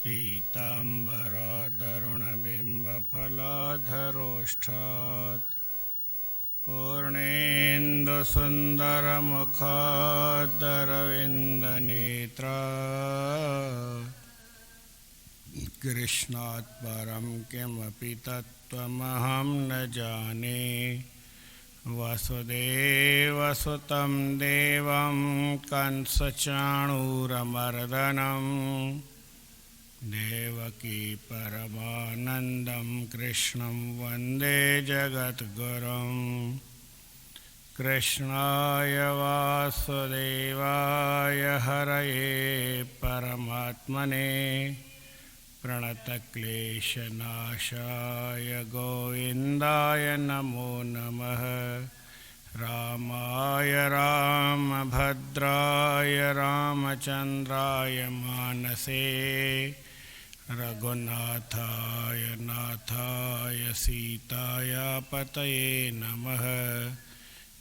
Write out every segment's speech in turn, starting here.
पीताम्बरदरुणबिम्बफलाधरोष्ठात् पूर्णेन्दुसुन्दरमुखादरविन्दनेत्रात् कृष्णात् परं किमपि तत्त्वमहं न जाने। वसुदेवसुतं देवं कंसचाणूरमर्दनं देवकी परमानन्दं कृष्णं वन्दे जगद्गुरुं। कृष्णाय वासुदेवाय हरये परमात्मने प्रणतक्लेशनाशाय गोविन्दाय नमो नमः। रामाय रामभद्राय रामचन्द्राय मानसे रघुनाथाय नाथाय सीताय पतये नमः।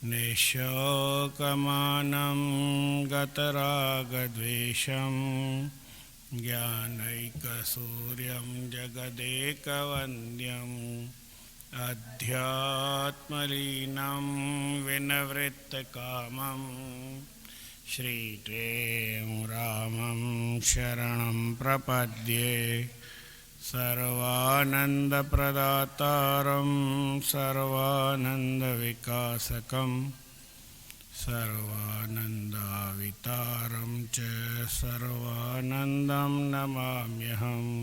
निःशोकमानं गतरागद्वेषं ज्ञानैकसूर्यं जगदेकवन्द्यम् अध्यात्मलीनं विनवृत्तकामं श्रीप्रेम रामं शरणं प्रपद्ये। सर्वानन्दप्रदातारं सर्वानन्दविकासकं सर्वानन्दावितारं च सर्वानन्दं नमाम्यहम्।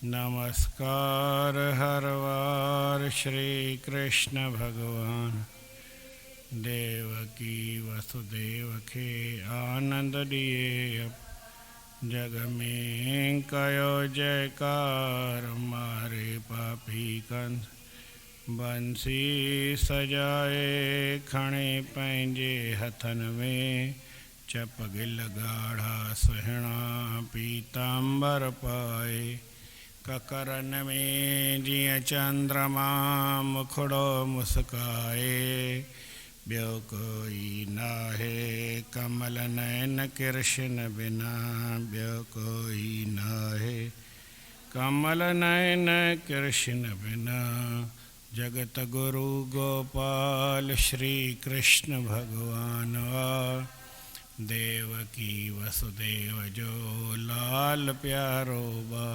नमस्कार हर वार श्री कृष्ण भगवान देवकी वसुदेव के आनंद दिए। जग में कयो जयकार मारे पापी कंस बंसी सजाए खणे पंहिंजे हथन में। चपगिल गाढ़ा सुहिणा पीतांबर पाए ककरन में जिया चंद्रमा मुखड़ो मुस्काए। ब्यो कोई नाहे कमल नयन कृष्ण बिना ब्यो कोई नाहे कमल नयन कृष्ण बिना। जगत गुरु गोपाल श्री कृष्ण भगवान देवकी वसुदेव जो लाल प्यारो बा।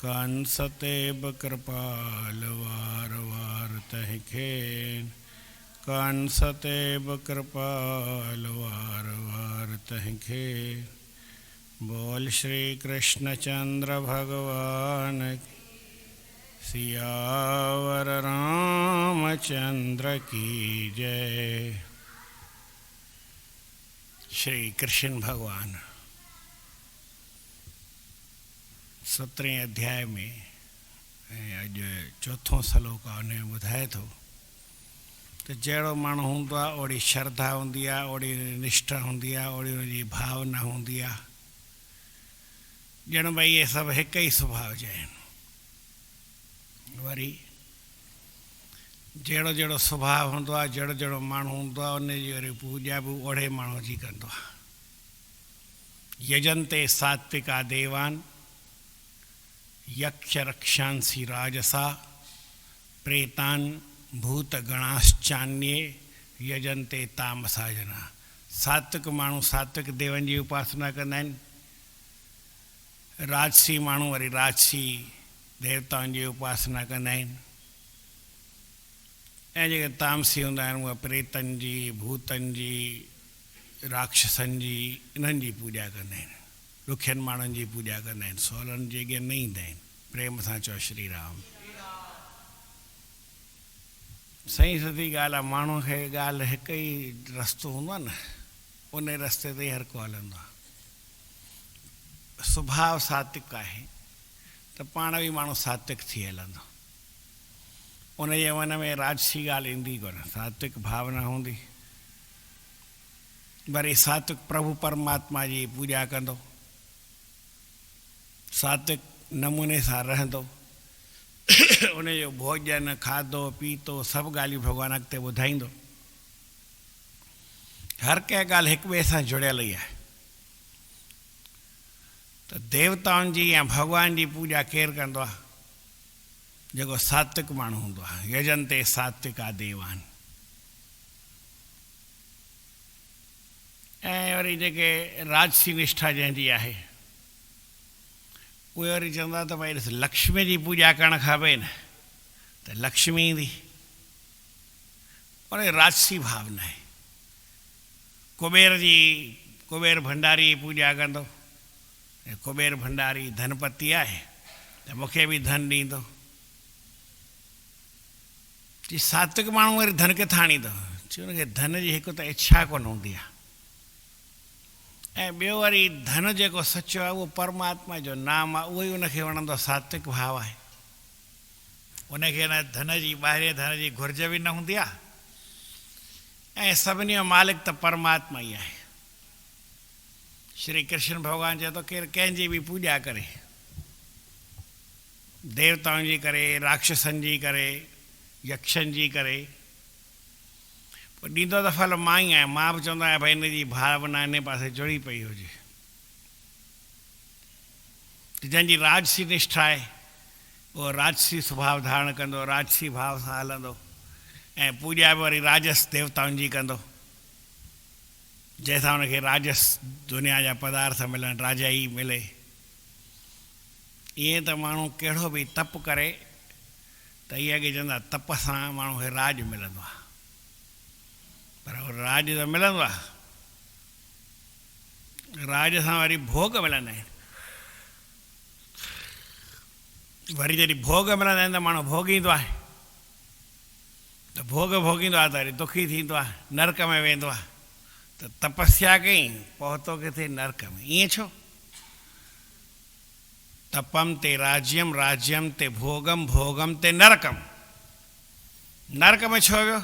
कंस तेब कृपाल वार वार तह खेन कंस तेब कृपाल वार वार तह खेन। बोल श्री कृष्ण चंद्र भगवान सियावर रामचंद्र की जय। श्री कृष्ण भगवान 17 अध्याय में अज चौथों श्लोक उन्हें ॿुधाए थो तो जहिड़ो माण्हू हूंदो आहे ओड़ी श्रद्धा हूंदी आहे, ओड़ी निष्ठा हूंदी आहे, ओड़ी उनजी भावना हूंदी आहे। ॼण भई इहे सभु हिकु ई सुभाउ जा आहिनि। वरी जहिड़ो जहिड़ो सुभाउ हूंदो आहे, जहिड़ो जहिड़ो माण्हू हूंदो आहे, उनजी वरी पूॼा बि ओड़े माण्हू जी कंदो आहे। यजन्ते सात्विका देवान यक्ष रक्षांसी राजसा प्रेतान भूत गणाश्चान्ये यजन्ते तामसा जना। सात्विक माण्हू सात्विक देवनि जी उपासना कंदा आहिनि। राजसी माण्हू वरी राजसी देवताउनि जी उपासना कंदा आहिनि। ऐं जेके तामसी हूंदा आहिनि उहे प्रेतनि जी भूतनि जी राक्षसनि जी इन्हनि जी पूॼा कंदा आहिनि। ॾुखियनि माण्हुनि जी पूॼा कंदा आहिनि। सहुलनि जे अॻियां न ईंदा आहिनि। प्रेम सां चओ श्री राम। सही सदी ॻाल्हि आहे। माण्हू खे ॻाल्हि हिकु ई रस्तो हूंदो आहे न, उन रस्ते ते हर को हलंदो आहे। सुभाउ सात्विक आहे त पाण बि माण्हू सात्विक थी हलंदो। उनजे मन में राजसी ॻाल्हि ईंदी कोन, सात्विक भावना हूंदी। वरी सात्विक प्रभु परमात्मा जी पूॼा कंदो, सात्विक नमूने सां रहंदो। उनजो भोजन खाधो पीतो सभु ॻाल्हियूं भॻवान अॻिते ॿुधाईंदो। हर कंहिं ॻाल्हि हिक ॿिए सां जुड़ियल ई आहे। त देवताउनि जी या भॻवान जी पूॼा केरु कंदो आहे? जेको सात्विक माण्हू हूंदो आहे। यजन्ते सात्विका देवान। ऐं वरी जेके राजसी निष्ठा जंहिंजी आहे उहे वरी चवंदा त भई ॾिस लक्ष्मी जी पूॼा करणु खपे न, त लक्ष्मी ईंदी। उन राजसी भावना आहे। कुबेर भंडारी पूॼा कंदो, कुबेर भंडारी धनपति आहे त मूंखे बि धन ॾींदो। जी सात्विक माण्हू वरी धन किथां आणींदो? छो हुनखे धन जी हिकु त इच्छा कोन हूंदी आहे, ऐं ॿियो वरी धन जेको सचो आहे उहो परमात्मा जो नाम आहे, उहो ई उनखे वणंदो। सात्विक भाव आहे उनखे न धन जी ॿाहिरे धन जी घुर्ज बि न हूंदी आहे, ऐं सभिनी जो मालिक त परमात्मा ई आहे। श्री कृष्ण भॻवानु चए थो केरु कंहिंजी बि पूॼा करे, देवताउनि जी करे, राक्षसनि जी करे, यक्षनि जी करे, पोइ ॾींदो त फल मां ई आहियां। मां बि चवंदो आहियां भई हिनजी भावना इन पासे जुड़ी पई हुजे। जंहिंजी राजसी निष्ठा आहे उहो राजसी स्वभाव धारण कंदो, राजसी भाव सां हलंदो, ऐं पूॼा बि वरी राजस देवताउनि जी कंदो, जंहिंसां हुनखे राजस दुनिया जा पदार्थ मिलनि, राजाई मिले। ईअं त माण्हू कहिड़ो बि तप करे त इहे अॻे चवंदा तप सां माण्हू खे राज मिलंदो आहे, पर राज त मिलंदो आहे, राज सां वरी भोग मिलंदा आहिनि। वरी जॾहिं भोग मिलंदा आहिनि त माण्हू भोगींदो आहे, त भोग भोगींदो आहे त वरी दुखी थींदो आहे, नरक में वेंदो आहे। त तपस्या कई पहुतो किथे? नरक में। ईअं छो? तपम ते राज्यम, राज्यम ते भोगम, भोगम ते नरकम। नरक में छो वियो?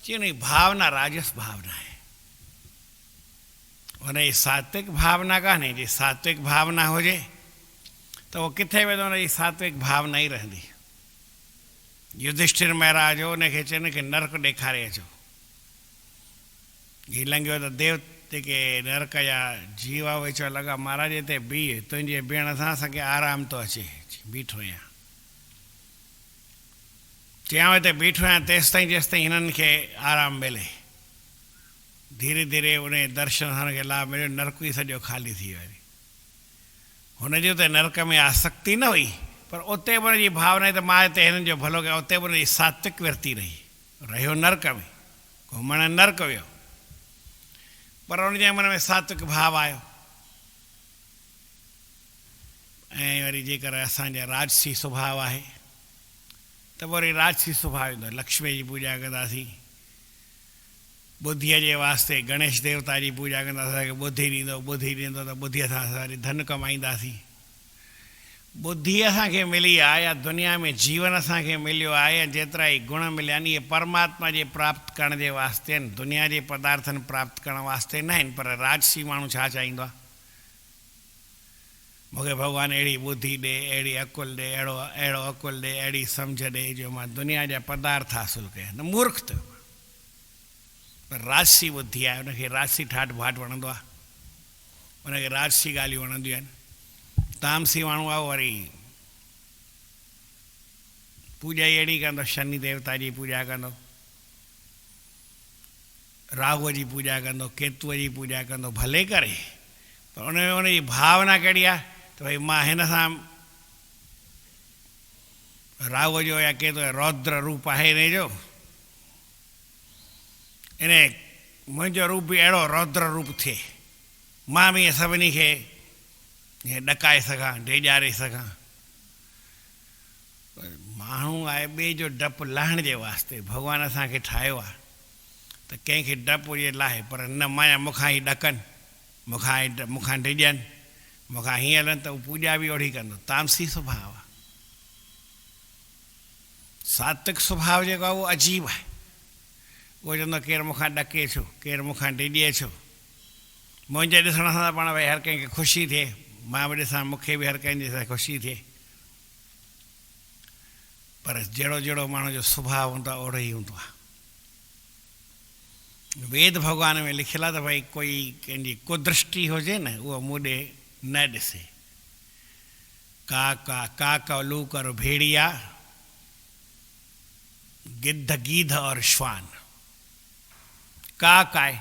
जी हुनजी भावना राजस भावना आहे, हुनजी सात्विक भावना कान्हे। जी सात्विक भावना हुजे त उहो किथे वेंदो? हुनजी सात्विक भावना ई रहंदी। युधिष्ठिर महाराज हो, हुनखे चवनि की नरक ॾेखारे अचो। हीउ लंघियो त देव जेके नरक जा जीव उहे चवणु लॻा महाराज हिते बीह, तुंहिंजे बीहण सां असांखे आराम थो अचे, बीठो आहियां। चयां हिते बीठो आहियां तेसिताईं जेसिताईं हिननि खे आराम मिले। धीरे धीरे उन दर्शन सां हुनखे लाभ मिलियो, नरक ई सॼो ख़ाली थी वियो। हुनजो त नरक में आसक्ति न हुई, पर उते बि हुनजी भावना त मां हिते हिननि जो भलो कयां, उते बि हुनजी सात्विक वृत्ति रही। रहियो नरक में, घुमण नरक वियो, पर हुनजे मन में सात्विक भाव आयो। ऐं वरी जेकर असांजा राजसी स्वभाव आहे त वरी राजसी स्वभाव ईंदो। लक्ष्मी जी पूॼा कंदासीं, बुद्धीअ जे वास्ते गणेश देवता जी पूॼा कंदासीं, असांखे ॿुधी ॾींदो, ॿुधी ॾींदो त ॿुधीअ सां असां वरी धन कमाईंदासीं। ॿुधी असांखे मिली आहे या दुनिया में जीवन असांखे मिलियो आहे या जेतिरा ई गुण मिलिया आहिनि, इहे परमात्मा जे प्राप्त करण जे वास्ते आहिनि, दुनिया जे पदार्थनि प्राप्त करण वास्ते न आहिनि। पर राजसी माण्हू छा चाहींदो आहे? मूंखे भॻवानु अहिड़ी ॿुधी ॾे, अहिड़ी अकुलु ॾे, अहिड़ो अकुलु ॾे, अहिड़ी सम्झ ॾे जो मां दुनिया जा पदार्थ हासिलु कयां। न मूर्ख त, पर राजसी ॿुधी आहे, हुनखे राजसी ठाठ भाठ वणंदो आहे, हुनखे राजसी ॻाल्हियूं वणंदियूं आहिनि। तामसी माण्हू आहे वरी पूॼा ई अहिड़ी कंदो, शनि देवता जी पूॼा कंदो, राहुअ जी पूॼा कंदो, केतुअ जी पूॼा कंदो, भले करे, पर उनमें उनजी भावना कहिड़ी आहे त भई मां हिन सां राहुअ जो या केतु रौद्र रूप आहे हिन जो, इन मुंहिंजो रूप बि अहिड़ो रौद्र रूप थिए, मां बि सभिनी खे ॾकाए सघां, डेॼारे सघां। माण्हू आहे ॿिए जो डपु लाहिण जे वास्ते भॻवानु असांखे ठाहियो आहे, त कंहिंखे डपु हुजे लाहे, पर न माया मूंखां ई ॾकनि, मूंखां डिॼनि, मूंखां हीअं हलनि, त उहो पूॼा बि ओड़ी कंदो। तामसी स्वभाव आहे। सात्विक स्वभाव जेको आहे उहो अजीब आहे। उहो चवंदो केरु मूंखां ॾके छो, केरु मूंखां डिॼे छो, मुंहिंजे ॾिसण सां त पाण भई हर कंहिंखे ख़ुशी थिए, मां बि ॾिसां मूंखे बि हर कंहिंजे सां ख़ुशी थिए। पर जहिड़ो जहिड़ो माण्हू जो स्वभाव हूंदो आहे ओड़ो ई हूंदो आहे। वेद भॻवान में लिखियलु आहे त भई कोई कंहिंजी कुदृष्टि हुजे न, उहो मूं ॾे न ॾिसे, काक लूक और भेड़िया, गिद्ध गीध और श्वान। काक आहे,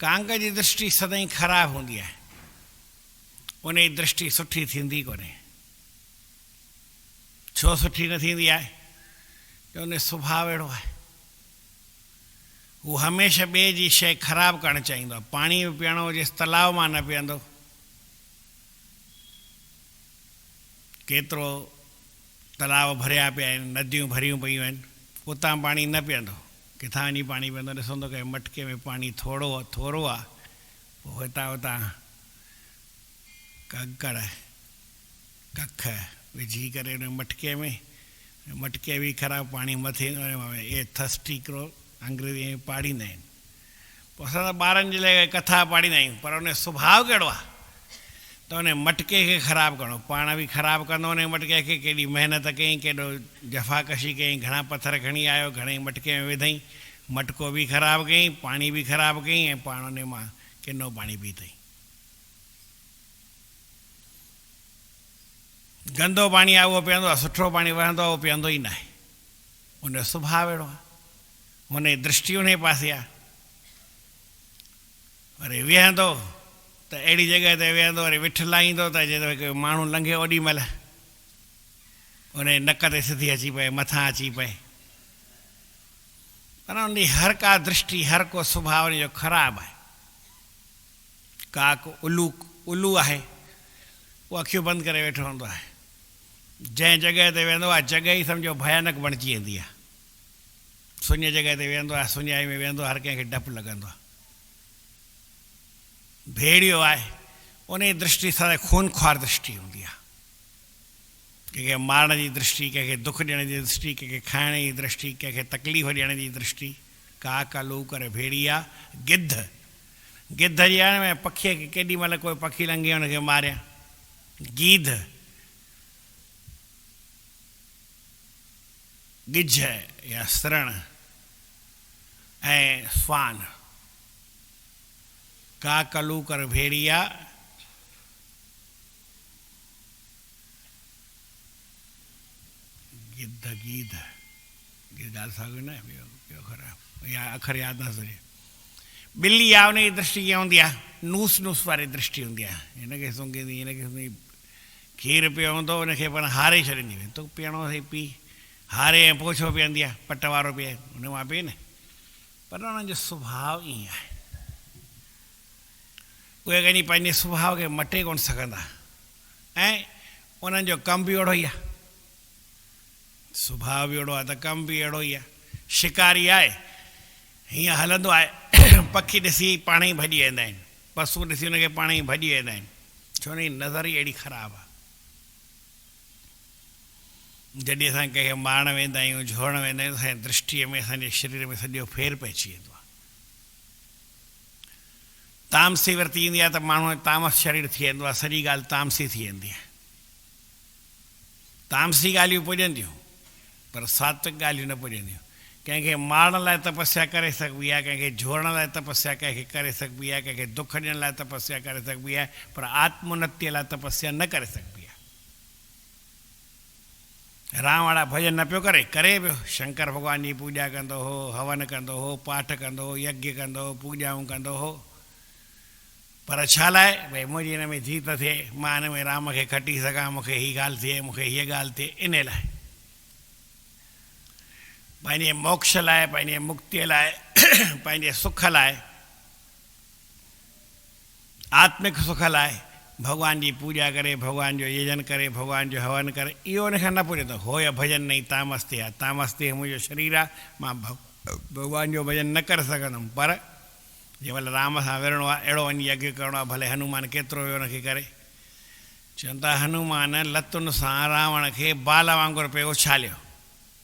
कांग जी दृष्टि सदाई ख़राब होंदी आहे, उन जी दृष्टि सुठी थींदी कोन्हे। छो सुठी न थींदी आहे? त उन स्वभाव अहिड़ो आहे, हू हमेशह ॿिए जी शइ ख़राबु करणु चाहींदो आहे। पाणी बि पीअणो हुजेसि तलाव मां न पीअंदो, केतिरो तलाव भरिया पिया आहिनि, नदियूं भरियूं पियूं आहिनि, उतां पाणी न पीअंदो, किथां वञी पाणी पीअंदो? ॾिसंदो की मटके में पाणी थोरो आहे, पोइ हितां हुतां कंकड़ कख विझी करे उन मटके में, मटके बि ख़राबु, पाणी मथे ए थस्टी हिकिड़ो अंग्रेज़ी में पाड़ींदा आहिनि। पोइ असां त ॿारनि जे लाइ कथा पाड़ींदा आहियूं, पर उन स्वभाव कहिड़ो आहे त उन मटके खे ख़राबु करिणो, पाण बि ख़राबु कंदो उन मटके खे। केॾी महिनत कई, केॾो जफ़ाकशी कई, घणा पथर खणी आयो, घणेई मटके में विधई, मटको बि ख़राबु कई, पाणी बि ख़राबु कई, ऐं पाण उन मां किनो पाणी पीतई। गंदो पाणी आहे उहो पीअंदो आहे, सुठो पाणी वहंदो आहे उहो पीअंदो ई न आहे। उन जो स्वभाव अहिड़ो आहे, हुन जी दृष्टि उन पासे आहे। वरी वेहंदो त अहिड़ी जॻह ते वेहंदो, वरी विठ लाहींदो त जे माण्हू लंघे ओॾी महिल उन नक ते सिधी अची पए, मथां अची पए। पर उन जी हर का दृष्टि, हर को स्वभाव उन जो ख़राबु आहे। काक उल्लू आहे, उहो अखियूं बंदि करे वेठो हूंदो आहे, जंहिं जॻह ते वेंदो आहे जॻह ई सम्झो भयानक बणिजी वेंदी आहे। सुञ जॻह ते वेंदो आहे, सुञाई में वेंदो, हर कंहिंखे डपु लॻंदो आहे। भेड़ियो आहे, उन जी दृष्टि सदा खूनख्वार दृष्टि हूंदी आहे, कंहिंखे मारण जी दृष्टि, कंहिंखे दुख ॾियण जी दृष्टि, कंहिंखे खाइण जी दृष्टि, कंहिंखे तकलीफ़ ॾियण जी दृष्टि। काक लूक और भेड़िया, गिद्ध, गिद्ध जी आण में पखीअ खे केॾी महिल कोई पखी लंघे हुनखे मारिया। गीध, गिझ या सरण, ऐं स्वान। काक लूक और भेड़िया, गिद्ध गीध, ॻाल्हि साॻियो न ॿियो ख़राबु, या अखर यादि न सॼे। ॿिली आहे, उन जी दृष्टि कीअं हूंदी आहे? नूस नूस वारी दृष्टि हूंदी आहे, हिनखे सूंघींदी, हिनखे सूंघी। खीरु पियो हूंदो उनखे पाण हारे छॾींदी, तूं पीअणो अथई पी, हारे ऐं पोइ छो पीअंदी आहे? पट वारो पीए, उन मां पीए न। पर उन्हनि जो स्वभाव ईअं आहे, उहे कॾहिं पंहिंजे स्वभाव खे मटे कोन सघंदा, ऐं उन्हनि जो कमु बि अहिड़ो ई आहे, स्वभाव बि अहिड़ो आहे त कमु बि अहिड़ो ई आहे। शिकारी आहे, हीअं हलंदो आहे, पखी ॾिसी पाण ई भॼी वेंदा आहिनि, पशु ॾिसी हुनखे पाण ई भॼी वेंदा आहिनि, छो न नज़र ई अहिड़ी ख़राबु आहे। जॾहिं असां कंहिंखे मारण वेंदा आहियूं, झोड़ण वेंदा आहियूं, असांजी दृष्टिअ में, असांजे शरीर में सॼो फेर पइजी वेंदो आहे। तामसी वरिती ईंदी आहे त माण्हू तामस शरीर थी वेंदो आहे, सॼी ॻाल्हि तामसी थी वेंदी आहे। तामसी ॻाल्हियूं पुॼंदियूं, पर सात्विक ॻाल्हियूं न पुॼंदियूं। कंहिंखे मारण लाइ तपस्या करे सघिबी आहे, कंहिंखे झोड़ण लाइ तपस्या कंहिंखे करे सघिबी आहे, कंहिंखे दुख ॾियण लाइ तपस्या करे सघिबी आहे, पर आत्मोन्नतीअ लाइ तपस्या न करे सघिबी आहे। राम वारा भॼन न पियो करे पियो, शंकर भॻवान जी पूॼा कंदो हो, हवन कंदो हो, पाठ कंदो हो, यज्ञ कंदो हो, पूॼाऊं कंदो हो, पर छा लाइ? भई मुंहिंजी हिन में जीत थिए, मां हिन में राम खे खटी सघां, मूंखे हीअ ॻाल्हि थिए, मूंखे हीअ ॻाल्हि थिए, इन लाइ, पंहिंजे मोक्ष लाइ, पंहिंजे मुक्तीअ लाइ, पंहिंजे सुख लाइ, आत्मिक सुख लाइ भॻवान जी पूॼा करे, भॻवान जो यजन करे, भॻवान जो हवन करे, इहो उनखां न पुॼंदो। होय भॼन नहीं तामस ते आहे, तामस ते मुंहिंजो शरीर आहे, मां भॻवान जो भॼन न करे सघंदुमि। पर जंहिंमहिल राम सां विढ़णो आहे, अहिड़ो वञी यज्ञ करिणो आहे, भले हनुमान केतिरो वियो हुनखे करे। चवनि था हनुमान लतुनि सां रावण खे बाल वांगुरु पियो उछालियो,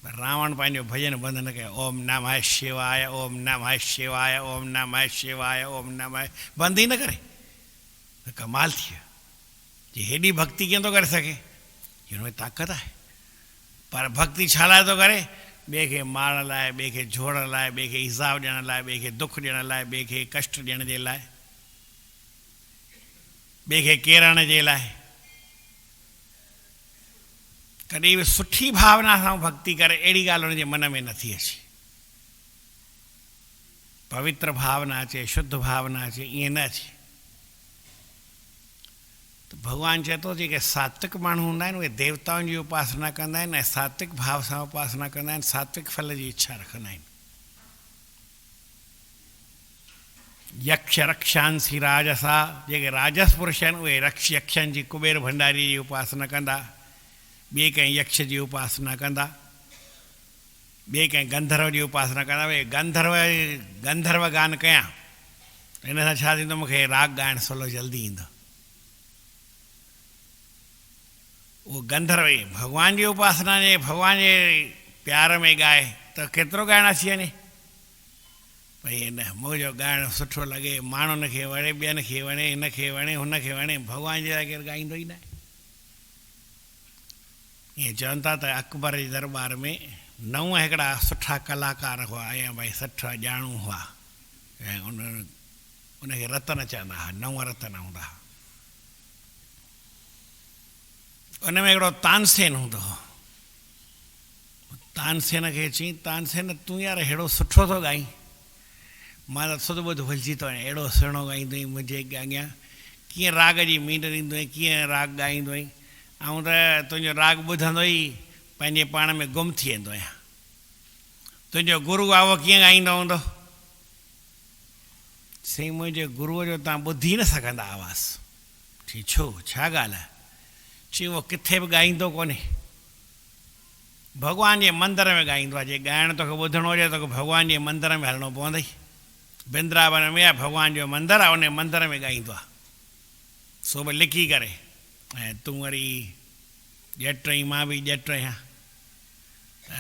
पर रावण पंहिंजो भॼन बंदि न कयो। ओम नमः शिवाय, ओम नमः शिवाय, ओम नमः शिवाय, ओम नमः, बंदि ई न करे। कमाल थी वियो, जे हेॾी भक्ति कीअं थो करे सघे? हिन में ताक़त आहे। पर भक्ति छा लाइ थो करे? ॿिए खे मारण लाइ, ॿिए खे झोड़ण लाइ, ॿिए खे हिसाब ॾियण लाइ, ॿिए खे दुख ॾियण लाइ, ॿिए खे कष्ट ॾियण जे लाइ, ॿिए खे केरण जे लाइ। कॾहिं बि सुठी भावना सां भक्ति करे अहिड़ी ॻाल्हि हुनजे मन में नथी अचे। पवित्र भावना अचे, शुद्ध भावना अचे, ईअं न अचे। त भॻवानु चए थो जेके सात्विक माण्हू हूंदा आहिनि उहे देवताउनि जी उपासना कंदा आहिनि ऐं सात्विक भाव सां उपासना कंदा आहिनि, सात्विक फल जी इच्छा रखंदा आहिनि। यक्ष रक्षांसी राजसा, जेके राजस पुरुष आहिनि उहे यक्षनि जी, कुबेर भंडारी जी उपासना कंदा, ॿिए कंहिं यक्ष जी उपासना कंदा, ॿिए कंहिं गंधर्व जी उपासना कंदा। भई गंधर्व गान कयां हिन सां छा थींदो, मूंखे राग ॻाइणु सवलो जल्दी ईंदो। उहो गंधर्व भॻवान जी उपासना जे भॻवान जे प्यार में ॻाए त केतिरो ॻाइणु अची वञे। भई हिन मुंहिंजो ॻाइणु सुठो लॻे, माण्हुनि खे वणे, ॿियनि खे वणे, हिनखे वणे, हुनखे वणे, भॻवान जे लाइ केरु ॻाईंदो ई न आहे। ईअं चवनि था त अकबर जे दरबार में 9 हिकिड़ा सुठा कलाकार हुआ ऐं भई 60 ॼाणू हुआ ऐं उनखे रतन चवंदा हुआ, 9 रतन हूंदा हुआ। उन में हिकिड़ो तानसेन हूंदो हुओ। तानसेन खे चई, तानसेन तूं यार अहिड़ो सुठो थो ॻाईं, मां त सुध ॿुध भुलिजी थो वञा, अहिड़ो सुहिणो ॻाईंदो आहीं, मुंहिंजे अॻियां कीअं राग जी मींड ॾींदो आहीं, कीअं राग ॻाईंदो आहीं, ऐं त तुंहिंजो राग ॿुधंदो ई पंहिंजे पाण में गुम थी वेंदो आहियां। तुंहिंजो गुरू आहे उहो कीअं ॻाईंदो हूंदो? साईं मुंहिंजे गुरूअ जो तव्हां ॿुधी न सघंदा आवाज़ु। चई छो, छा ॻाल्हि आहे? चई उहो किथे बि ॻाईंदो कोन्हे, भॻवान जे मंदर में ॻाईंदो आहे। जे ॻाइणु तोखे ॿुधणो हुजे तोखे भॻवान जे मंदर में हलणो पवंदई। वृंदावन में आहे भॻवान जो मंदरु आहे, उन मंदर में ॻाईंदो आहे, सो बि लिखी करे। ऐं तूं वरी ॼट आहीं, मां बि ॼट आहियां,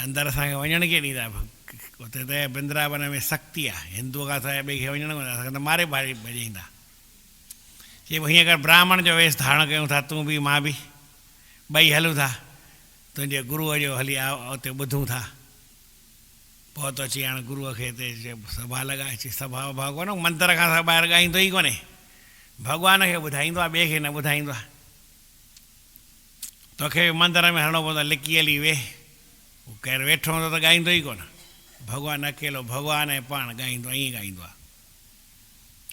अंदरि असांखे वञणु कीअं ॾींदा? उते त वृंदावन में सख़्ती आहे, हिंदूअ खां सवाइ ॿिए खे वञणु कोन, असांखे त मारे भॼाईंदा। चई हीअं कर, ब्राह्मण जो वेश धारण कयूं था, तूं बि मां बि, ॿई हलूं था, तुंहिंजे गुरूअ जो हली उते ॿुधूं था। पोइ त अची हाणे गुरूअ खे हिते सभा लॻाए। अची सभा वभा कोन, मंदर खां त ॿाहिरि ॻाईंदो ई कोन्हे, भॻवान खे ॿुधाईंदो आहे, ॿिए खे न ॿुधाईंदो आहे। तोखे बि मंदर में हलणो पवंदो, लिकी हली वेह, केरु वेठो हूंदो त ॻाईंदो ई कोन। भॻवानु अकेलो, भॻवान ऐं पाण ॻाईंदो आहे, ईअं ॻाईंदो आहे।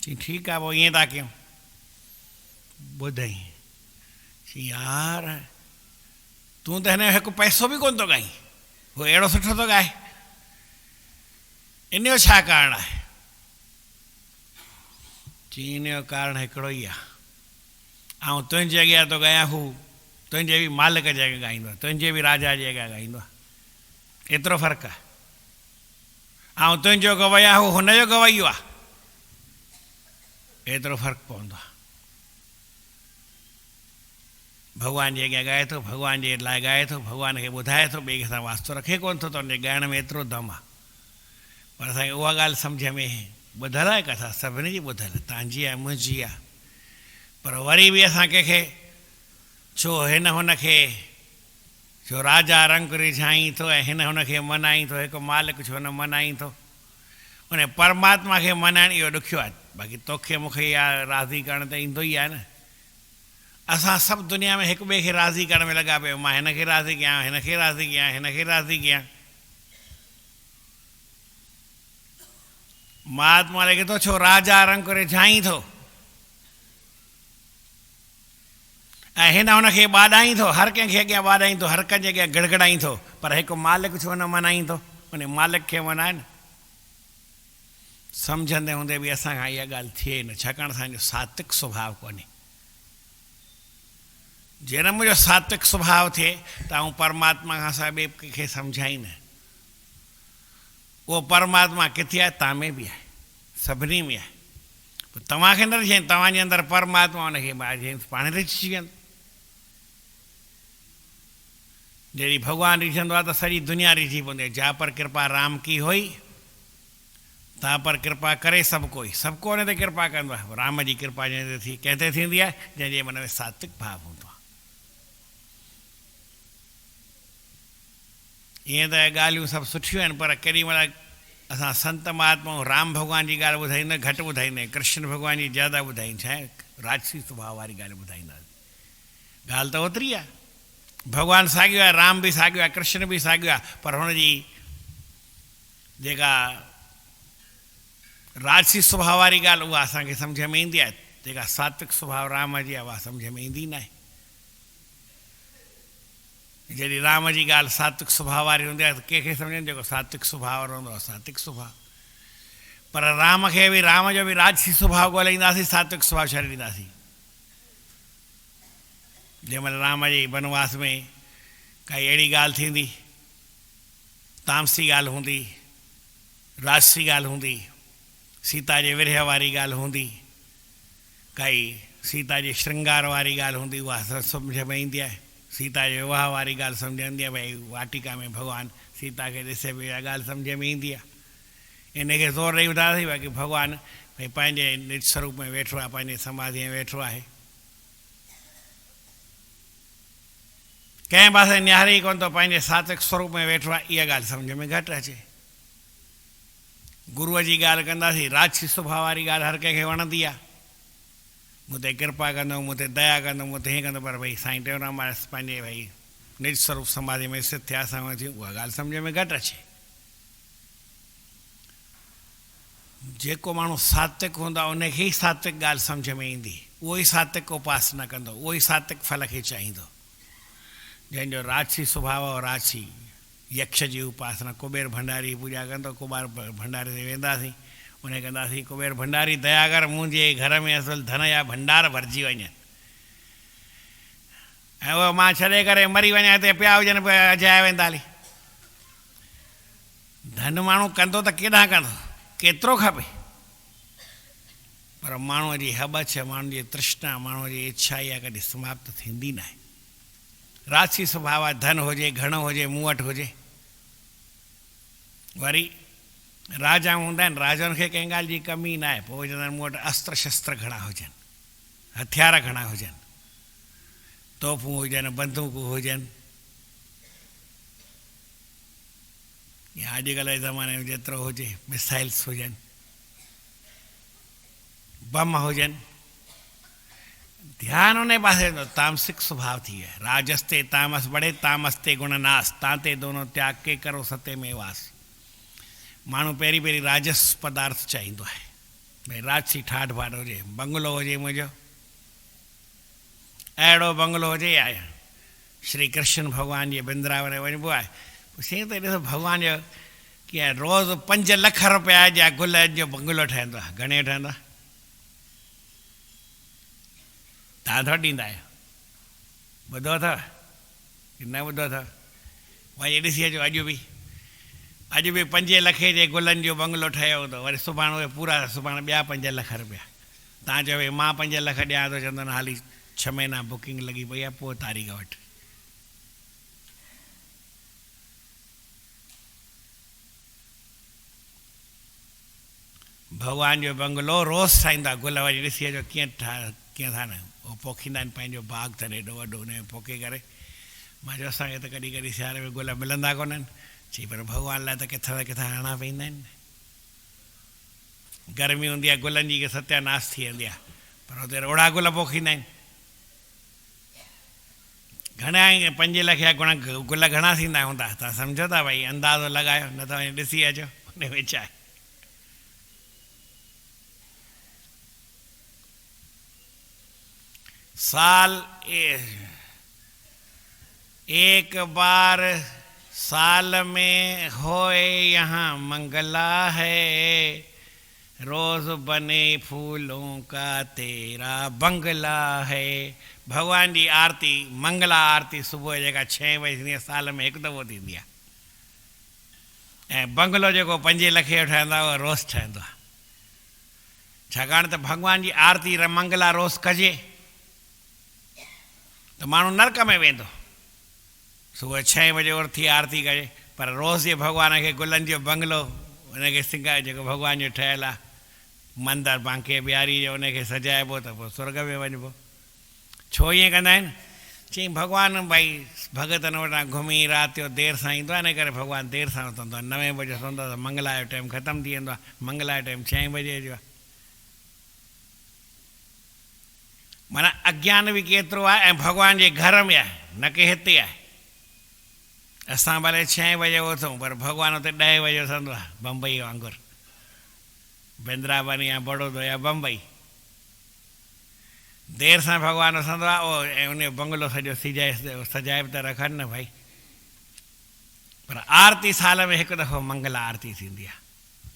चई ठीकु आहे, पोइ ईअं था कयूं, ॿुधई। चई यार तूं त हिन जो हिकु पैसो बि कोन थो ॻाईं, उहो अहिड़ो सुठो थो ॻाए, इन जो छा कारण आहे? चई इन जो कारण हिकिड़ो ई आहे, ऐं तुंहिंजे अॻियां थो ॻायां, हू तुंहिंजे बि मालिक जे अॻियां ॻाईंदो आहे, तुंहिंजे बि राजा जे अॻियां ॻाईंदो आहे, एतिरो फ़र्क़ु आहे। ऐं तुंहिंजो गवैया हू हुनजो गवैयो आहे, एतिरो फ़र्क़ु पवंदो आहे। भॻवान जे अॻियां ॻाए थो, भॻवान जे लाइ ॻाए थो, भॻवान खे ॿुधाए थो, ॿिए सां वास्तो रखे कोन थो, त हुनजे ॻाइण में एतिरो दम आहे। पर असांखे उहा ॻाल्हि सम्झ में ॿुधल आहे कथा, सभिनी जी ॿुधल, तव्हांजी आहे, मुंहिंजी आहे, पर वरी बि असां कंहिंखे छो हिन हुनखे, छो राजा रंग रिझाई थो ऐं हिन हुनखे मनाई थो, हिकु मालिक छो न मनाई थो? उन परमात्मा खे मनाइणु इहो ॾुखियो आहे। बाक़ी तोखे मूंखे इहा राज़ी करणु त ईंदो ई आहे न। असां सभु दुनिया में हिक ॿिए खे राज़ी करण में लॻा पिया, मां हिन खे राज़ी कयां, हिन खे राज़ी कयां, हिन खे राज़ी कयां। महात्मा लिखे थो छो राजा रंग रिझाई थो ऐं हिन हुनखे ॿाॾाई थो, हर कंहिंखे अॻियां ॿाॾाई थो, हर कंहिंजे अॻियां गिड़गिड़ाई थो, पर हिकु मालिक छो न मनाई थो? उन मालिक खे मनाए न। सम्झंदे हूंदे बि असांखां इहा ॻाल्हि थिए न, छाकाणि असांजो सात्विक स्वभाव कोन्हे। जॾहिं मुंहिंजो सात्विक स्वभाव थिए त आउं परमात्मा खां सवाइ ॿिए कंहिंखे सम्झाई न। उहो परमात्मा किथे आहे? तव्हां में बि आहे, सभिनी में आहे। पोइ तव्हांखे न रिझे, तव्हांजे अंदरि परमात्मा हुनखे पाण रिझी वेंदो। जॾहिं भॻवानु रिझंदो आहे त सॼी दुनिया रिझी पवंदी आहे। जा पर कृपा राम की हुई, ता पर कृपा करे सभु कोई, सभु को हुन ते कृपा कंदो आहे। राम जी कृपा जंहिं ते कंहिं ते थींदी आहे? जंहिंजे मन में सात्विक भाव हूंदो आहे। ईअं त ॻाल्हियूं सभु सुठियूं आहिनि, पर केॾी महिल असां संत महात्माऊं राम भॻवान जी ॻाल्हि ॿुधाईंदा, घटि ॿुधाईंदा आहियूं, कृष्ण भॻवान जी ज़्यादा ॿुधाईंदा, छा आहे राजसी स्वभाव वारी ॻाल्हि ॿुधाईंदासीं। ॻाल्हि त ओतिरी आहे, भगवान साॻियो आहे, राम भी साॻियो आहे, कृष्ण भी साॻियो आहे, पर हुनजी जेका राजसी स्वभाव वारी ॻाल्हि उहा असांखे सम्झ में ईंदी आहे, जेका सात्विक स्वभाव राम जी आहे उहा सम्झ में ईंदी न आहे। जॾहिं राम जी ॻाल्हि सात्विक स्वभाव वारी हूंदी आहे त कंहिंखे सम्झनि जेको सात्विक स्वभाव वारो हूंदो आहे सात्विक स्वभाव, पर राम खे बि राम जो बि राजसी स्वभाव ॻोल्हींदासीं, सात्विक स्वभाव छॾे ॾींदासीं। जंहिंमहिल राम जे वनवास में काई अहिड़ी ॻाल्हि थींदी, तामसी ॻाल्हि हूंदी, राजसी ॻाल्हि हूंदी, सीता जे विरह वारी ॻाल्हि हूंदी, काई सीता जे श्रृंगार वारी ॻाल्हि हूंदी, उहा सम्झ में ईंदी आहे। सीता जे विवाह वारी ॻाल्हि सम्झ ईंदी आहे, भई वाटिका में भॻवानु सीता खे ॾिसे पई, इहा ॻाल्हि सम्झ में ईंदी आहे। इनखे ज़ोर ॾेई ॿुधायोसीं भई की भॻवानु भई पंहिंजे निज स्वरूप में वेठो आहे, पंहिंजे समाधि में वेठो आहे, कंहिं पासे निहारे ई कोन थो, पंहिंजे सात्विक स्वरूप में वेठो आहे, इहा ॻाल्हि सम्झ में घटि अचे। गुरूअ जी ॻाल्हि कंदासीं, राजसी स्वभाव वारी ॻाल्हि हर कंहिंखे वणंदी आहे, मूं ते कृपा कंदो, मूं ते दया कंदो, मूं ते हीअं कंदो, पर भई साईं टेऊंराम महाराज पंहिंजे भई निज स्वरूप समाधि में स्थित थिया, असां थियूं, उहा ॻाल्हि सम्झ में घटि अचे। जेको माण्हू सात्विक हूंदो आहे उनखे ई सात्विक ॻाल्हि सम्झ में ईंदी, उहो ई सात्विक उपासना कंदो, उहो ई सात्विक फल खे चाहींदो। जंहिंजो राजसी स्वभाव और राजसी यक्ष जी उपासना, कुबेर भंडारी पूॼा कंदो, कुबेर भंडारी ते वेंदासीं, उन कंदासीं कुबेर भंडारी दया कर मुंहिंजे घर में असुल धन जा भंडार भरिजी वञनि, ऐं उहो मां छॾे करे मरी वञा, हिते पिया हुजनि पिया अजाया वेंदा हली। धन माण्हू कंदो त केॾांहुं कंदो, केतिरो खपे, पर माण्हूअ जी हबछ, माण्हू जी तृष्णा, माण्हूअ जी इच्छा इहा कॾहिं समाप्त थींदी न आहे। राजसी स्वभाव आहे, धन हुजे, घणो हुजे, मूं वटि हुजे। वरी राजा हूंदा आहिनि, राजाउनि खे कंहिं ॻाल्हि जी कमी न आहे, पोइ चवंदा आहिनि मूं वटि अस्त्र शस्त्र घणा हुजनि, हथियार घणा हुजनि, तोपूं हुजनि, बंदूकूं हुजनि, या अॼुकल्ह जे ज़माने में जेतिरो हुजे, मिसाइल्स हुजनि, बम हुजनि। ध्यानु उन पासे तामसिक स्वभाव थी वियो, राजस्ते तामस बढ़े, तामस्ते गुणनाश, तांते दोनों त्याग के करो सते में वास। माण्हू पहिरीं पहिरीं राजस पदार्थ चाहींदो आहे, भई राजसी ठाठ बाट हुजे, बंगलो हुजे मुंहिंजो, अहिड़ो बंगलो हुजे, या श्री कृष्ण भॻवान जे बिंद्रावन वञिबो आहे, साईं त ॾिसो भॻवान जो कीअं रोज़ु 5 लख रुपया जा गुल जो बंगलो ठहंदो आहे, घणे ठहंदो आहे? तव्हां थोरा ॾींदा आहियो, ॿुधो अथव की न ॿुधो अथव? वञी ॾिसी अचो, अॼु बि 5 लखे जे गुलनि जो बंगलो ठहियो हूंदो, वरी सुभाणे उहे पूरा, सुभाणे ॿिया 5 लख रुपया। तव्हां चओ भई मां 5 लख ॾियां थो, चवंदो न हाली 6 महीना बुकिंग लॻी पई आहे, पोइ तारीख़ वटि। भॻवान जो बंगलो रोज़ु ठाहींदा गुल, वरी ॾिसी अचो कीअं कीअं था न उहो पोखींदा आहिनि, पंहिंजो बाग़ अथनि एॾो वॾो, उन में पोखे करे। मां चयो असांखे त कॾहिं कॾहिं सियारे में गुल मिलंदा कोन्हनि, चई पर भॻवान लाइ त किथां न किथां हणा पवंदा आहिनि। गर्मी हूंदी आहे, गुलनि जी सत्यानाश थी वेंदी आहे, पर हुते रोड़ा गुल पोखींदा आहिनि। घणा 5 लख जा गुल घणा थींदा हूंदा, तव्हां सम्झो था भई, अंदाज़ो लॻायो, न त वञी ॾिसी अचो उन में छा आहे। साल एक बार साल में होए यहाँ मंगला है, रोज बने फूलों का तेरा बंगला है। भगवान जी आरती, मंगला आरती सुबुह जेका 6 बजे थींदी आहे, साल में 1 दफ़ो थींदी आहे, ऐं बंगलो जेको 5 लखे जो ठहंदो आहे उहो रोज़ु ठहंदो आहे। छाकाणि त भगवान जी आरती मंगला रोज़ु कजे त माण्हू नरक में वेंदो। सुबुह 6 बजे उथी आरती कजे, पर रोज़ जे भॻवान खे गुलनि जो बंगलो, उनखे सिंगार जेको भॻवान जो ठहियलु आहे, मंदरु बांके बिहारी जो उनखे सजाइबो त पोइ स्वर्ग में वञिबो। छो ईअं कंदा आहिनि? चई भॻवानु भई भॻतनि वटां घुमी राति जो देरि सां ईंदो आहे, इन करे भॻवानु देरि सां उथंदो आहे। 9 बजे सुम्हंदो आहे त मंगला जो टाइम ख़तमु थी वेंदो आहे, मंगला जो टाइम 6 बजे जो आहे। माना अज्ञान बि केतिरो आहे, ऐं भॻवान जे घर में आहे, न कि हिते आहे। असां भले 6 बजे उथूं पर भॻवानु हुते 10 बजे उथंदो आहे, बम्बई वांगुरु, वृंदावन या बड़ौदा या बम्बई। देर सां भॻवानु उथंदो आहे ऐं उन जो बंगलो सॼो सजाए बि था रखनि न भाई। पर आरती साल में हिकु दफ़ो मंगल आरती थींदी आहे,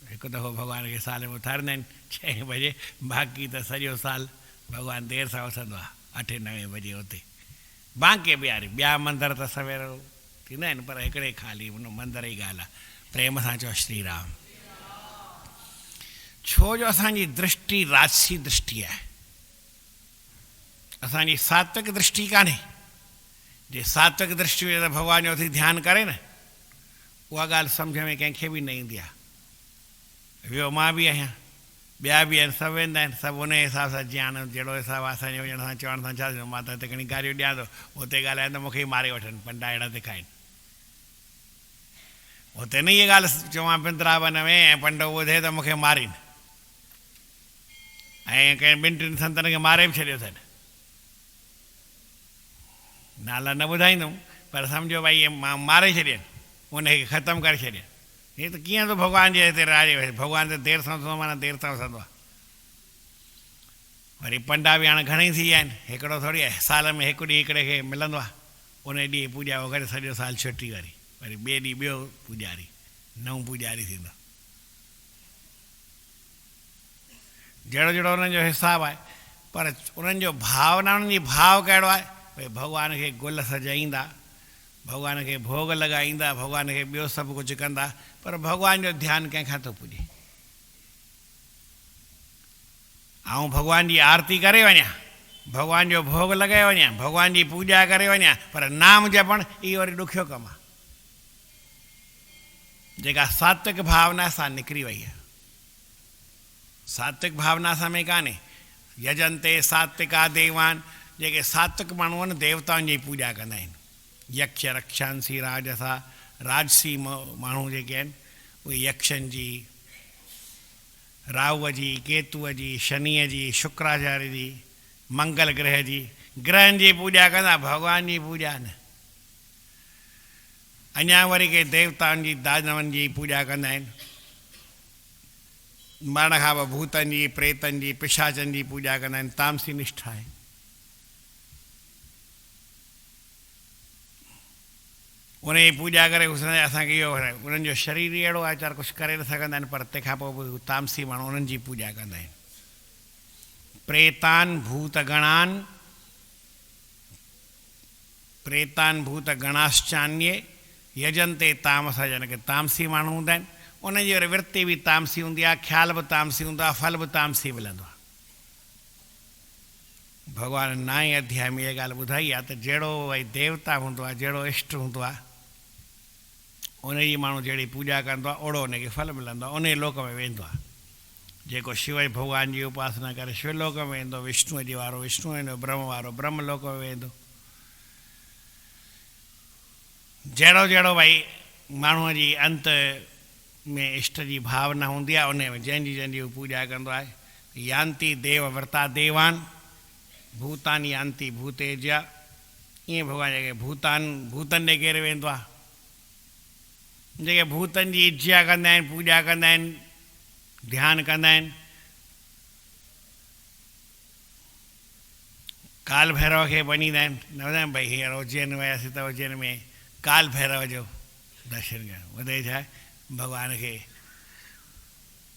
हिकु दफ़ो भॻवान खे साल में उथारींदा आहिनि 6 बजे, बाक़ी त सॼो साल भॻवानु देर सां उथंदो आहे 8-9 बजे हुते बांके बिहारी। ॿिया मंदर त सवेर थींदा आहिनि पर हिकिड़े ख़ाली उन मंदर जी ॻाल्हि आहे। प्रेम सां चओ श्री राम। छो जो असांजी दृष्टि राजसी दृष्टि आहे, असांजी सात्विक दृष्टि कान्हे। जे सात्विक दृष्टि हुजे त भॻवान जो थी ध्यानु करे न, उहा ॻाल्हि सम्झ में कंहिंखे बि न ईंदी आहे। वियो मां बि आहियां, ॿिया बि आहिनि, सभु वेंदा आहिनि, सभु उन हिसाब सां जीअं जहिड़ो हिसाब असांजे वञण सां चवण सां छा थियो। मां त हिते खणी गारियूं ॾियां थो, हुते ॻाल्हायां त मूंखे ई मारे वठनि, पंडा अहिड़ा ॾेखारिनि। हुते न इहा ॻाल्हि चवां वृंदावन में ऐं पंडो ॿुधे त मूंखे मारीनि, ऐं कंहिं 2-3 संतनि खे मारे बि छॾियो अथनि। नाला न ॿुधाईंदुमि पर सम्झो भई मां मारे छॾियनि, उनखे ख़तमु करे छॾियनि। हे त कीअं थो भॻवान जे हिते राजे वेठे, भॻवान त देरि सां उथंदो माना देरि सां उथंदो आहे। वरी पंडा बि हाणे घणेई थी विया आहिनि, हिकिड़ो थोरी आहे, साल में हिकु ॾींहुं हिकिड़े खे मिलंदो आहे, उन ॾींहुं पूॼा वग़ैरह सॼो साल छुटी वारी, वरी ॿिए ॾींहुं ॿियो पुॼारी, नओं पुॼारी थींदो। जहिड़ो जहिड़ो उन्हनि जो हिसाबु आहे, पर उन्हनि जो भावना, उन्हनि जी भाव कहिड़ो आहे भई भॻवान खे गुल सजाईंदा, भॻवान खे भोग लॻाईंदा, भॻवान खे ॿियो सभु कुझु कंदा, पर भॻवान जो ध्यानु कंहिंखां थो पुॼे। ऐं भॻवान जी आरती करे वञा, भॻवान जो भोग लॻाए वञा, भॻवान जी पूॼा करे वञा, पर नाम जपणु इहो वरी ॾुखियो कमु आहे। जेका सात्विक भावना सां निकिरी वई आहे, सात्विक भावना सां में कान्हे। यजंते सात्विका देवान, जेके सात्विक माण्हू आहिनि देवताउनि जी पूॼा कंदा आहिनि। यक्ष रक्षांसी राजसा, राजसी माण्हू जेके आहिनि उहे यक्षनि जी, राहुअ जी, केतुअ जी, शनीअ जी, शुक्राचार्य जी, मंगल ग्रह जी, ग्रहनि जी पूॼा कंदा, भॻवान जी पूॼा न। अञा वरी के देवताउनि जी, दानवनि जी पूॼा कंदा आहिनि। मरण खां पोइ भूतनि जी, प्रेतनि जी, पिशाचनि जी पूॼा कंदा आहिनि, तामसी निष्ठा आहे। उन जी पूॼा करे असांखे इहो उन्हनि जो शरीर ई अहिड़ो आहे, वीचारा कुझु करे न सघंदा आहिनि, पर तंहिंखां पोइ बि तामसी माण्हू उन्हनि जी पूॼा कंदा आहिनि। प्रेतान भूत गणाश्चान्ये यजंते तामस जन, के तामसी माण्हू हूंदा आहिनि, उनजी वरी वृत्ति बि तामसी हूंदी आहे, ख़्याल बि तामसी हूंदो आहे, फल बि तामसी मिलंदो आहे। भॻवान 9 अध्याय में इहा ॻाल्हि ॿुधाई आहे त जहिड़ो भई देवता हूंदो आहे, जहिड़ो इष्ट हूंदो आहे, उनजी माण्हू जहिड़ी पूॼा कंदो आहे ओड़ो उनखे फल मिलंदो आहे, उन लोक में वेंदो आहे। जेको शिव भॻवान जी उपासना करे शिवलोक में वेंदो, विष्णुअ जी वारो विष्णु वेंदो, ब्रह्म वारो ब्रह्मलोक में वेंदो। जहिड़ो जहिड़ो भई माण्हूअ जी अंत में इष्ट जी भावना हूंदी आहे, उन में जंहिंजी जंहिंजी हू पूॼा कंदो आहे। यान्ति देव व्रता देवान भूतान यान्ति भूतेजा, ईअं भॻवान जेके भूतनि ॾे केरु वेंदो आहे, जेके भूतनि जी इच्छा कंदा आहिनि, पूॼा कंदा आहिनि, ध्यानु कंदा आहिनि। काल भैरव खे मञींदा आहिनि, न ॿुधायो भई हींअर उज्जैन वियासीं त उज्जैन में काल भैरव जो दर्शन करणु, ॿुधे छा आहे भॻवान खे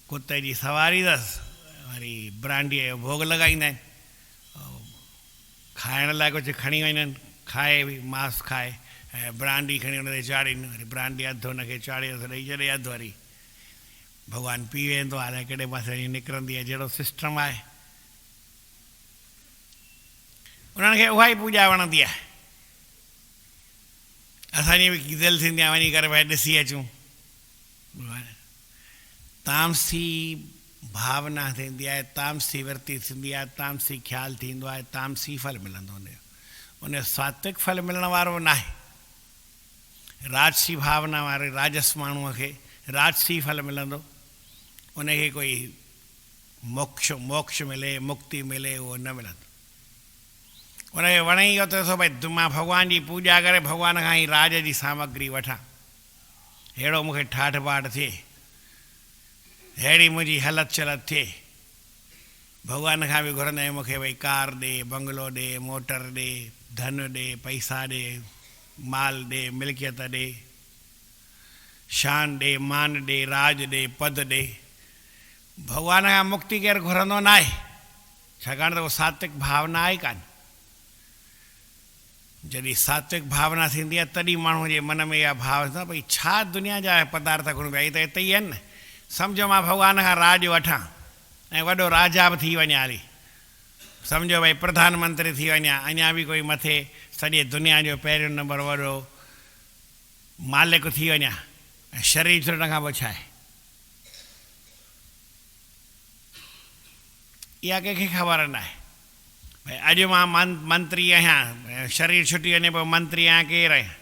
कुते जी सवारी अथसि, वरी ब्रांडीअ जो भोग लॻाईंदा आहिनि, खाइण लाइ कुझु खणी वञनि, खाए बि मांस खाए ऐं ब्रांडी खणी हुन ते चाढ़ीनि, वरी ब्रांडी अधु हुनखे चाढ़े ॾेई छॾे, अधु वरी भॻवानु पी वेंदो आहे, कहिड़े पासे वञी निकिरंदी आहे। जहिड़ो सिस्टम आहे उन्हनि खे उहा ई पूॼा वणंदी आहे। असांजी बि दिलि थींदी आहे वञी करे भई ॾिसी अचूं। तामसी भावना थींदी आहे, तामसी वृत्ति थींदी आहे, तामसी ख़्यालु थींदो आहे, तामसी फल मिलंदो हुनजो, उन सात्विक फल मिलण वारो न आहे। राजसी भावना वारे राजस माण्हूअ खे राजसी फल मिलंदो, उनखे कोई मोक्ष मिले, मुक्ति मिले, उहो न मिलंदो। उनखे वणे इहो त ॾिसो भई मां भॻवान जी पूॼा करे भॻवान खां ई राज जी सामग्री वठां, अहिड़ो मूंखे ठाठ बाट थिए, अहिड़ी मुंहिंजी हलत चलत थिए। भॻवान खां बि घुरंदा आहियूं मूंखे भई कार ॾे, बंगलो ॾे, मोटर ॾे, धन ॾे, पैसा ॾे, माल ॾे, मिल्कियत ॾे, शान ॾे, मान ॾे, राज ॾे, पद ॾे। भॻवान खां मुक्ति केरु घुरंदो न आहे, छाकाणि त उहो सात्विक भावना आहे कान। जॾहिं सात्विक भावना थींदी आहे तॾहिं माण्हू जे मन में इहा भाव थींदो आहे भई छा दुनिया जा पदार्थ घुरूं पिया, त हिते ई आहिनि न। सम्झो मां भॻवान खां राज वठां ऐं वॾो राजा बि थी वञा, हली सम्झो भई प्रधानमंत्री थी वञा, अञा बि कोई मथे सॼे दुनिया जो पहिरियों नंबर वॾो मालिक थी वञा, ऐं शरीर छॾण खां पोइ छा आहे? इहा कंहिंखे ख़बर न आहे। भई अॼु मां मंत्री आहियां, शरीर छुटी वञे पोइ मंत्री आहियां, केरु आहियां?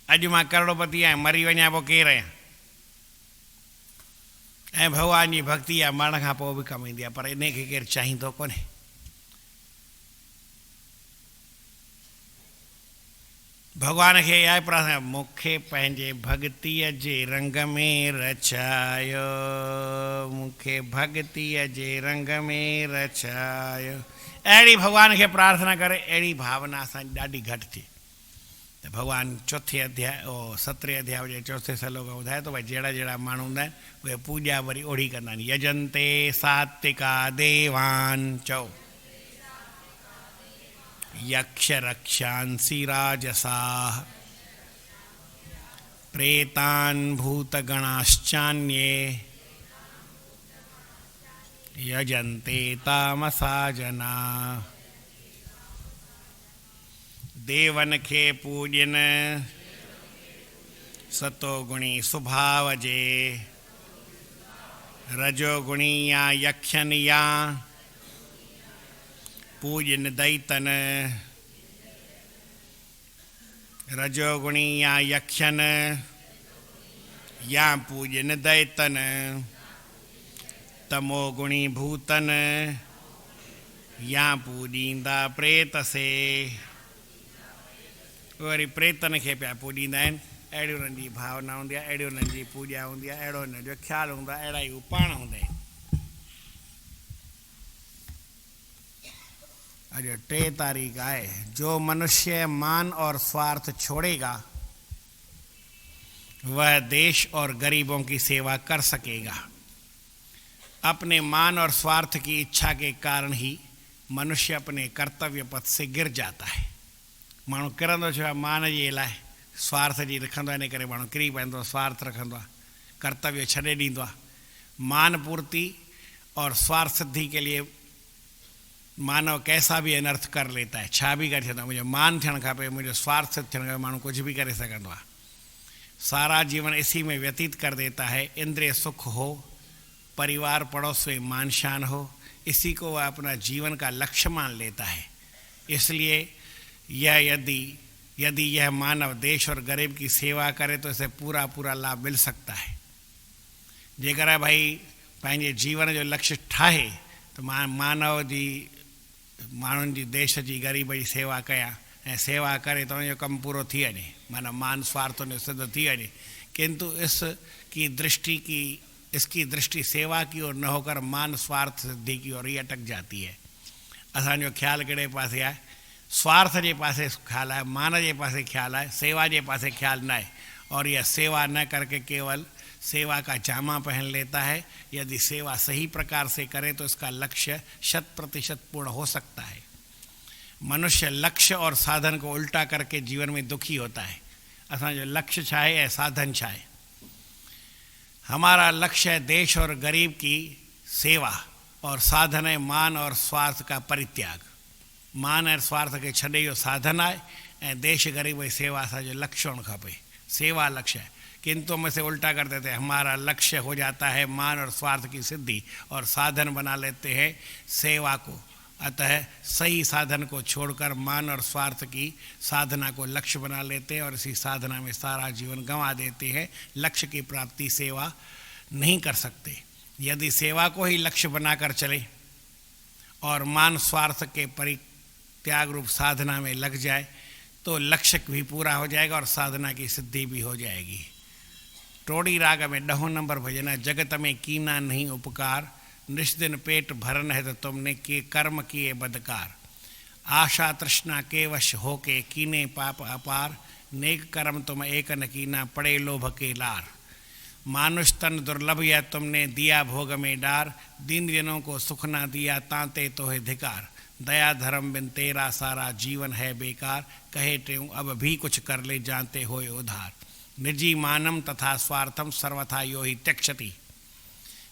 अॼु मां करोड़पति आहियां, मरी वञा पोइ केरु आहियां? ऐं भॻवान जी भक्ति आहे मरण खां पोइ बि कमु ईंदी आहे, पर इन खे केरु चाहींदो कोन्हे। भॻवान खे इहा प्रार्थना, मूंखे पंहिंजे भॻतीअ जे रंग में रचायो, मूंखे भॻतीअ जे रंग में रचायो। अहिड़ी भॻवान खे प्रार्थना करे, अहिड़ी भावना असांजी ॾाढी घटि थी त भॻवानु चौथे अध्याय 17 अध्याय जे चौथे श्लोक में ॿुधाए थो भई जहिड़ा जहिड़ा माण्हू हूंदा आहिनि उहे पूॼा वरी ओढ़ी कंदा आहिनि। यजन्ते सात्विका देवान, चओ यक्ष रक्षांसि राजसाः प्रेतान् भूतगणाश्चान्ये यजन्ते तामसा जना। देवन खे पूॼन सतोगुणी सुभाव जे, रजोगुणी या यक्षन या पूजन दैतन, रजोगुणी या यक्षन या पूजन दैतन, तमोगुणी भूतन या पूॼींदा प्रेत से। वरी प्रेतन खे पिया पूॼींदा आहिनि, अहिड़ी उन्हनि जी भावना हूंदी आहे, अहिड़ी उन्हनि जी पूॼा हूंदी आहे, अहिड़ो हुन जो ख़्यालु हूंदो आहे, अहिड़ा ई हू पाण हूंदा आहिनि। अॼु 3 तारीख़ आहे। जो मनुष्य मान और स्वार्थ छोड़ेगा वह देश और गरीबों की सेवा कर सकेगा। अपने मान और स्वार्थ की इच्छा के कारण ही मनुष्य अपने कर्तव्य पथ से गिर जाता है। माण्हू किरंदो छो आहे? मान जे लाइ, स्वार्थ जी रखंदो आहे, इन करे माण्हू किरी पवंदो, स्वार्थ रखंदो आहे, कर्तव्य छॾे ॾींदो आहे। मान पूर्ति और स्वार्थ सिद्धि के लिए मानव कैसा भी अनर्थ कर लेता है, छा बि करे छॾंदो आहे। मुंहिंजो मान थियणु खपे, मुंहिंजो स्वार्थ थियणु खपे, माण्हू कुझु बि करे सघंदो आहे। सारा जीवन इसी में व्यतीत कर देता है। इंद्रिय सुख हो, परिवार पड़ोस में मान शान हो, इसी को वह अपना जीवन का लक्ष्य मान लेता है। इसलिए यदि यह मानव देश और गरीब की सेवा करे तो इसे पूरा पूरा लाभ मिल सकता है। जेकर भाई पंहिंजे जीवन जो लक्ष्य ठाहे तो मानव जी माण्हुनि जी देश जी गरीब जी सेवा कयां ऐं सेवा करे तो उनजो कमु पूरो थी वञे, माना मान स्वार्थ में सिद्ध थी वञे। किंतु इसकी दृष्टि सेवा की ओर न होकर मान स्वार्थ सिद्धि की ओर ही अटक जाती है। असांजो ख्याल कहिड़े पासे आहे? स्वार्थ जे पासे ख्याल है, मान जे पासे ख्याल है, सेवा जे पासे ख्याल न है। और यह सेवा न करके केवल सेवा का जामा पहन लेता है। यदि सेवा सही प्रकार से करे तो इसका लक्ष्य 100% पूर्ण हो सकता है। मनुष्य लक्ष्य और साधन को उल्टा करके जीवन में दुखी होता है। असांजो लक्ष्य छा है, साधन छा है? हमारा लक्ष्य है देश और गरीब की सेवा, और साधन है मान और स्वार्थ का परित्याग। मान और स्वार्थ के छॾे इहो साधन आहे ऐं देश गरीब जी सेवा असांजो लक्ष्य होणु खपे। सेवा लक्ष्य है, किंतु हम इसे उल्टा कर देते हैं। हमारा लक्ष्य हो जाता है मान और स्वार्थ की सिद्धि, और साधन बना लेते हैं सेवा को। अतः सही साधन को छोड़कर मान और स्वार्थ की साधना को लक्ष्य बना लेते हैं और इसी साधना में सारा जीवन गंवा देते हैं। लक्ष्य की प्राप्ति सेवा नहीं कर सकते। यदि सेवा को ही लक्ष्य बनाकर चले और मान स्वार्थ के त्याग रूप साधना में लग जाए तो लक्ष्य भी पूरा हो जाएगा और साधना की सिद्धि भी हो जाएगी। टोड़ी राग में 10 नंबर भजन है, जगत में कीना नहीं उपकार, निष्दिन पेट भरन है तो तुमने के कर्म किए बदकार, आशा तृष्णा के वश होके कीने पाप अपार, नेक कर्म तुम एक न कीना पड़े लोभ के लार, मानुष तन दुर्लभ या तुमने दिया भोग में डार, दीन जनों को सुख ना दिया तांते तो है धिकार, दया धर्म बिन तेरा सारा जीवन है बेकार, कहे ट्यूं अब भी कुछ कर ले जानते होए उधार, निजी मानम तथा स्वार्थम सर्वथा यो ही त्यक्षति,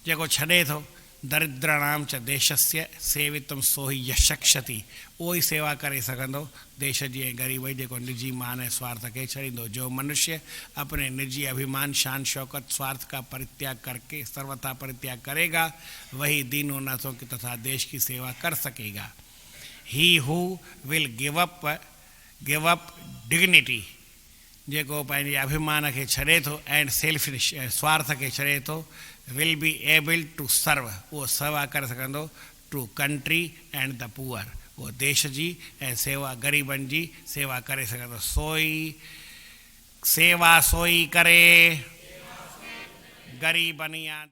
जेको छॾे थो दरिद्राणाम च देशस्य सेवितुम सो ही यशक्षति, उहो ई सेवा करे सघंदो देश जी ऐं ग़रीब जी, जेको निजी मान ऐं स्वार्थ खे छॾींदो। जो मनुष्य अपने निजी अभिमान शान शौकत स्वार्थ का परित्याग करके सर्वथा परित्याग करेगा वही दीनों नाथों की तथा देश की सेवा कर सकेगा। He who will give up dignity, जेको पंहिंजे अभिमान खे छॾे थो एंड सेल्फिश स्वार्थ खे छॾे थो, will be able to serve, उहो सेवा करे सघंदो to country and the poor, उहो देश जी ऐं सेवा ग़रीबनि जी सेवा करे सघंदो। सोई सेवा सोई करे ग़रीबनि या